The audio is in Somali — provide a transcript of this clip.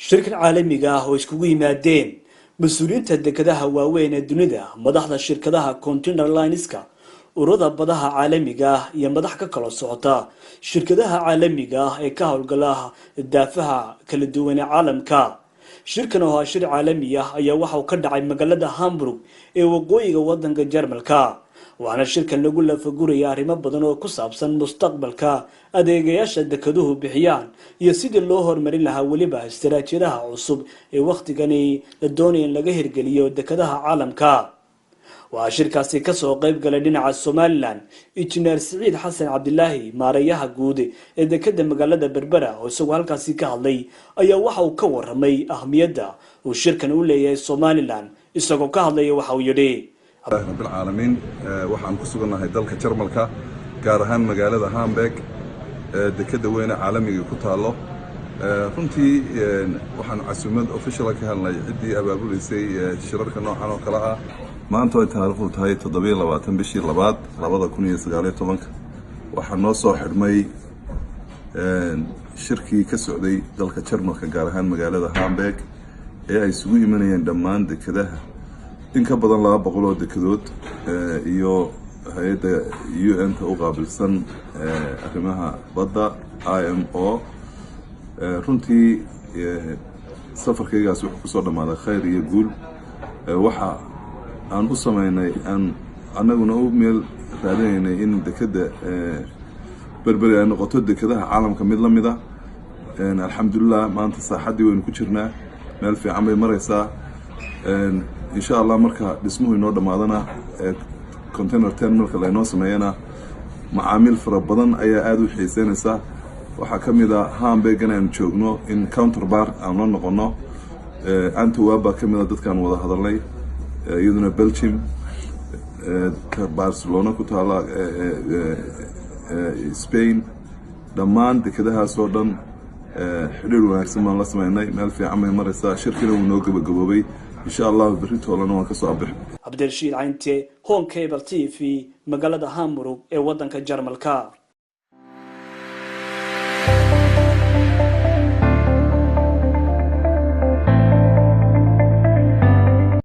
shirkan caalamiga ah oo iskugu yimaadeen mas-uuliyiinta dekedaha waaweyn ee dunida, madaxda shirkadaha container lineska, ururada badaha caalamiga ah iyo madax ka kala socota shirkadaha caalamiga ah ee ka howlgala daafaha kala duwan ee caalamka. shirkan oo shir caalami ah ayaa waxa uu ka dhacay magaalada Hamburg ee waqooyiga wadanka Jarmalka. waana shirkan lagu lafaguraya arrimo badan oo ku saabsan mustaqbalka adeegayaasha dekeduhu bixiyaan iyo sidii loo horumarin lahaa waliba istaraatiijiyadaha cusub ee waqtigani la doonayo in laga hirgeliyo dekedaha caalamka. waa shirkaasi ka soo qayb galay dhinaca Somaliland Injineer Saciid Xasan Cabdilaahi, maareeyaha guud ee dekeda magaalada Berbera, oo isagoo halkaasi ka hadlay ayaa waxa uu ka waramay ahmiyadda uu shirkan u leeyahay Somaliland. isagoo ka hadlay waxa uu yidhi رب العالمين waxaan ku suganahay dalka Jarmalka, gaar ahaan magaalada Hamburg, dekeda weyn ee caalamiga ku taalo. runtii waxaan casuumad official ka helnay cidii abaabulisay shirarka noocan oo kala ah. maanta ay taariikhdu tahay 27 bishii 2 2019 waxaan noo soo xidhmay shirkii ka socday dalka Jarmalka, gaar ahaan magaalada Hamburg, ee ay isugu imanayeen dhammaan dekedaha in ka badan 200 oo dekedood iyo hay'adda UN-ta u qaabilsan arrimaha badda IMO. runtii safarkaygaas wuxuu ku soo dhamaaday khayr iyo guul. waxa aan u sameynay annaguna u meel raadinaynay in dekeda Berbera ay noqoto dekedaha caalamka mid la mid ah. alxamdulillah maanta saaxadii waynu ku jirnaa, meel fiican bay maraysaa. إن شاء الله مركا دسمه إنه دمادنا container terminal كلا إنه سمينا معامل فربضن أي أدو حسين سا وحكم إذا هام بيجنا نشوفنا إن counter bar أو نقولنا أنتوا وابا كم إذا دت كان وضع هذا لي يدنا بلشيم كبارسلونا كتالا إسبان دمان دكده صودن حلو ونحسن الله سمعنا مال في عمل مرسا شركة ونوقف جوابي إن شاء الله بريت ولا نوع كصابح. عبد الرشيد عينتي هون كيبل TV مقالة هامبورغ وطن كجرمالكا.